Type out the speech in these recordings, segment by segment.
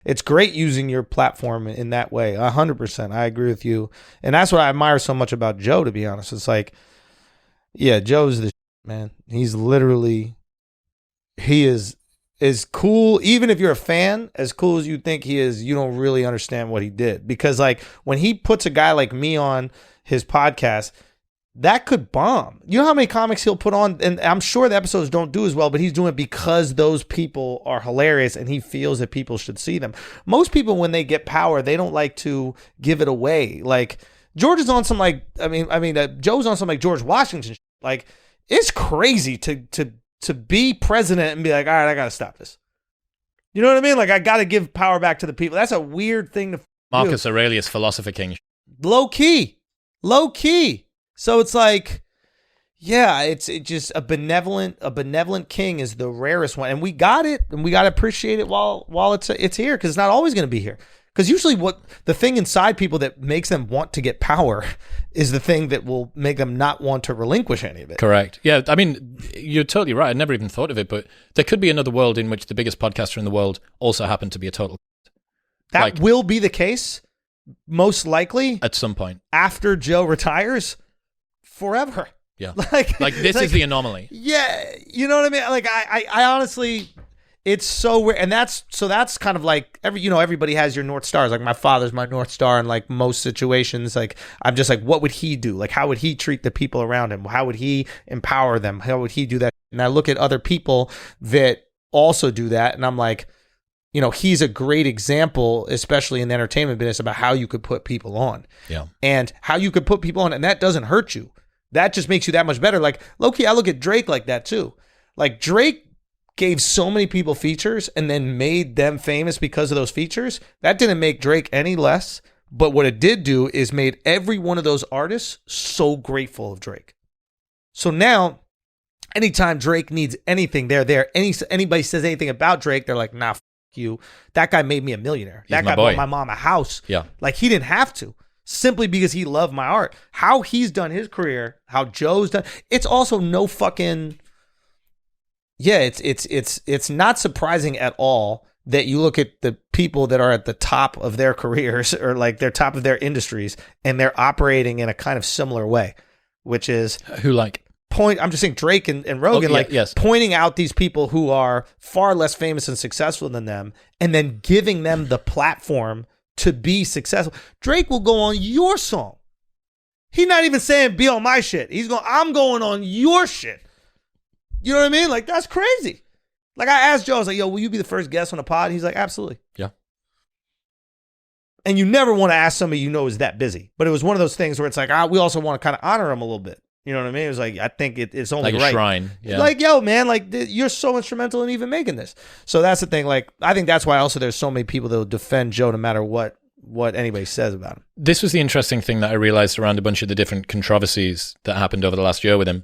It's great using your platform in that way. 100%. I agree with you. And that's what I admire so much about Joe, to be honest. It's like, yeah, Joe's the man. He's literally, he is cool. Even if you're a fan, as cool as you think he is, you don't really understand what he did. Because like when he puts a guy like me on his podcast, that could bomb. You know how many comics he'll put on? And I'm sure the episodes don't do as well, but he's doing it because those people are hilarious and he feels that people should see them. Most people, when they get power, they don't like to give it away. Like George is on some like, Joe's on some like George Washington shit. Like it's crazy to be president and be like, all right, I got to stop this. You know what I mean? Like I got to give power back to the people. That's a weird thing to Marcus do. Aurelius, philosopher king. Low key. So it's like, yeah, it's just a benevolent king is the rarest one, and we got it, and we got to appreciate it while it's here, because it's not always going to be here. Because usually, what the thing inside people that makes them want to get power is the thing that will make them not want to relinquish any of it. Correct. Yeah, I mean, you're totally right. I never even thought of it, but there could be another world in which the biggest podcaster in the world also happened to be a total. That will be the case, most likely, at some point after Joe retires. Forever. Yeah. Like this is the anomaly. Yeah. You know what I mean? Like I honestly, it's so weird. And that's kind of like everybody has your North Stars. Like my father's my North Star in like most situations. Like I'm just like, what would he do? Like how would he treat the people around him? How would he empower them? How would he do that? And I look at other people that also do that. And I'm like, he's a great example, especially in the entertainment business, about how you could put people on. Yeah. And how you could put people on. And that doesn't hurt you. That just makes you that much better. Like, low-key, I look at Drake like that too. Like, Drake gave so many people features and then made them famous because of those features. That didn't make Drake any less. But what it did do is made every one of those artists so grateful of Drake. So now, anytime Drake needs anything, they're there. Anybody says anything about Drake, they're like, nah, f*** you. That guy made me a millionaire. That guy bought my mom a house. Yeah. Like, he didn't have to. Simply because he loved my art. How he's done his career, how Joe's done, it's also no fucking, yeah, it's not surprising at all that you look at the people that are at the top of their careers or like they're top of their industries and they're operating in a kind of similar way, which is I'm just saying Drake and Rogan, pointing out these people who are far less famous and successful than them and then giving them the platform to be successful. Drake will go on your song. He's not even saying be on my shit. I'm going on your shit. You know what I mean? Like, that's crazy. Like, I asked Joe, I was like, yo, will you be the first guest on the pod? He's like, absolutely. Yeah. And you never want to ask somebody is that busy. But it was one of those things where it's like, we also want to kind of honor him a little bit. You know what I mean? It was like, I think it's only like right. A shrine. Yeah. Like, yo, man, like you're so instrumental in even making this. So that's the thing. Like, I think that's why also there's so many people that will defend Joe no matter what anybody says about him. This was the interesting thing that I realized around a bunch of the different controversies that happened over the last year with him.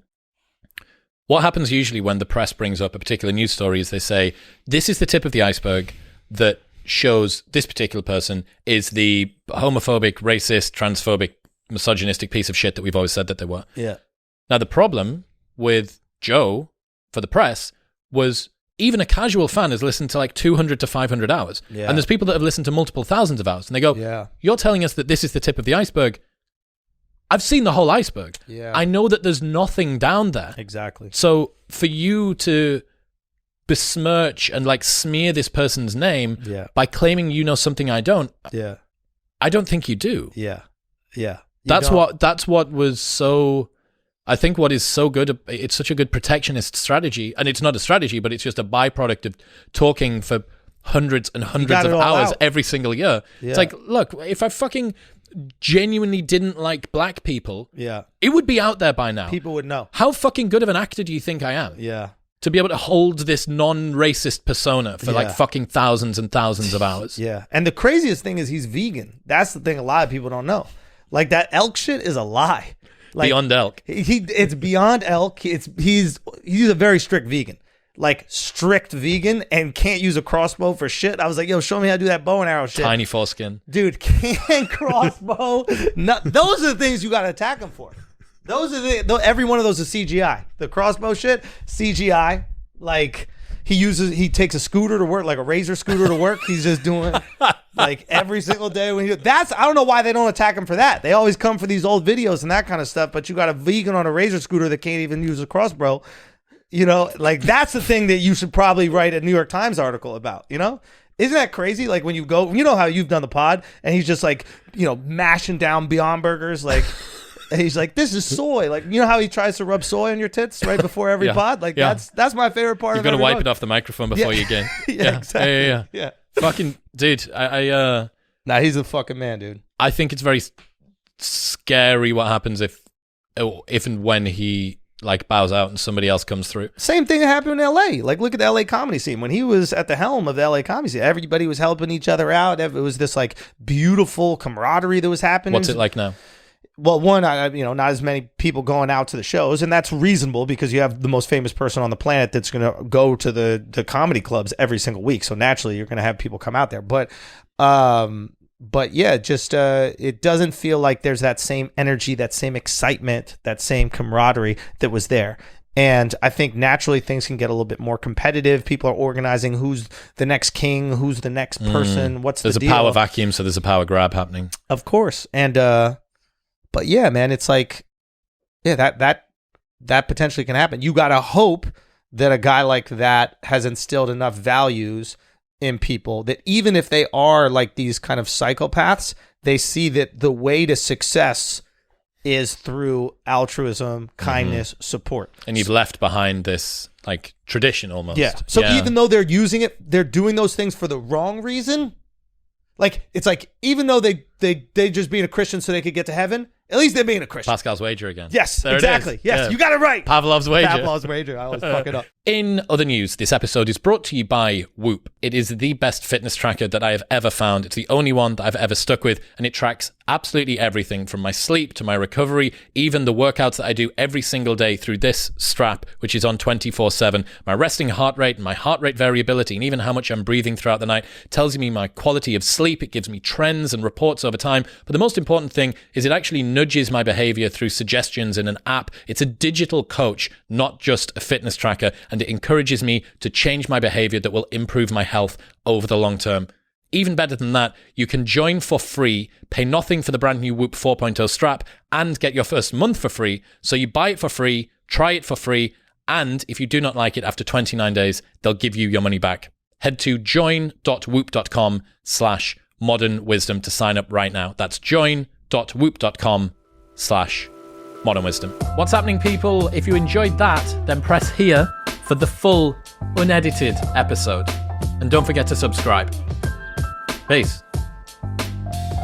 What happens usually when the press brings up a particular news story is they say, this is the tip of the iceberg that shows this particular person is the homophobic, racist, transphobic, misogynistic piece of shit that we've always said that they were. Yeah. Now, the problem with Joe for the press was even a casual fan has listened to like 200 to 500 hours. Yeah. And there's people that have listened to multiple thousands of hours. And they go, you're telling us that this is the tip of the iceberg. I've seen the whole iceberg. Yeah. I know that there's nothing down there. Exactly. So for you to besmirch and like smear this person's name by claiming you know something I don't, I don't think you do. Yeah. Yeah. That's what was so... I think what is so good, it's such a good protectionist strategy, and it's not a strategy, but it's just a byproduct of talking for hundreds and hundreds of hours every single year. Yeah. It's like, look, if I fucking genuinely didn't like black people, it would be out there by now. People would know. How fucking good of an actor do you think I am? Yeah. To be able to hold this non-racist persona for like fucking thousands and thousands of hours. Yeah. And the craziest thing is he's vegan. That's the thing a lot of people don't know. Like, that elk shit is a lie. Like, beyond elk. It's beyond elk. He's a very strict vegan. Like, strict vegan, and can't use a crossbow for shit. I was like, yo, show me how to do that bow and arrow shit. Tiny foreskin. Dude, can't crossbow. Those are the things you got to attack him for. Those are every one of those is CGI. The crossbow shit, CGI. Like, he takes a scooter to work, like a Razor scooter to work. He's just doing like every single day when I don't know why they don't attack him for that. They always come for these old videos and that kind of stuff, but you got a vegan on a Razor scooter that can't even use a crossbow. You know, like that's the thing that you should probably write a New York Times article about, you know? Isn't that crazy? Like when you go, you know how you've done the pod and he's just like, you know, mashing down Beyond Burgers, like, and he's like, this is soy. Like, you know how he tries to rub soy on your tits right before every pod? Like that's my favorite part of it. You've got to wipe it off the microphone before you get. Exactly. Yeah. Fucking dude, I Nah, he's a fucking man, dude. I think it's very scary what happens if and when he like bows out and somebody else comes through. Same thing that happened in LA. Like look at the LA comedy scene. When he was at the helm of the LA comedy scene, everybody was helping each other out. It was this like beautiful camaraderie that was happening. What's it like now? Well, one, not as many people going out to the shows, and that's reasonable because you have the most famous person on the planet that's going to go to the comedy clubs every single week. So naturally, you're going to have people come out there. But yeah, just it doesn't feel like there's that same energy, that same excitement, that same camaraderie that was there. And I think naturally things can get a little bit more competitive. People are organizing who's the next king, who's the next person, what's the deal. There's a power vacuum, so there's a power grab happening. Of course. And but yeah, man, it's like, yeah, that potentially can happen. You got to hope that a guy like that has instilled enough values in people that even if they are like these kind of psychopaths, they see that the way to success is through altruism, kindness, support. And you've left behind this like tradition almost. Yeah. So even though they're using it, they're doing those things for the wrong reason. Like, it's like, even though they just being a Christian so they could get to heaven, at least they're being a Christian. Pascal's wager again. Yes, there exactly. Yes, yeah. You got it right. Pavlov's wager. Pavlov's wager. I always fuck it up. In other news, this episode is brought to you by Whoop. It is the best fitness tracker that I have ever found. It's the only one that I've ever stuck with, and it tracks absolutely everything from my sleep to my recovery, even the workouts that I do every single day through this strap, which is on 24/7. My resting heart rate and my heart rate variability, and even how much I'm breathing throughout the night, tells me my quality of sleep. It gives me trends and reports over time. But the most important thing is it actually nudges my behavior through suggestions in an app. It's a digital coach, not just a fitness tracker, and it encourages me to change my behavior that will improve my health over the long term. Even better than that, you can join for free, pay nothing for the brand new Whoop 4.0 strap, and get your first month for free. So you buy it for free, try it for free, and if you do not like it after 29 days, they'll give you your money back. Head to join.whoop.com/modern wisdom to sign up right now. That's join.whoop.com/modern wisdom. What's happening, people? If you enjoyed that, then press here for the full unedited episode. And don't forget to subscribe. Peace.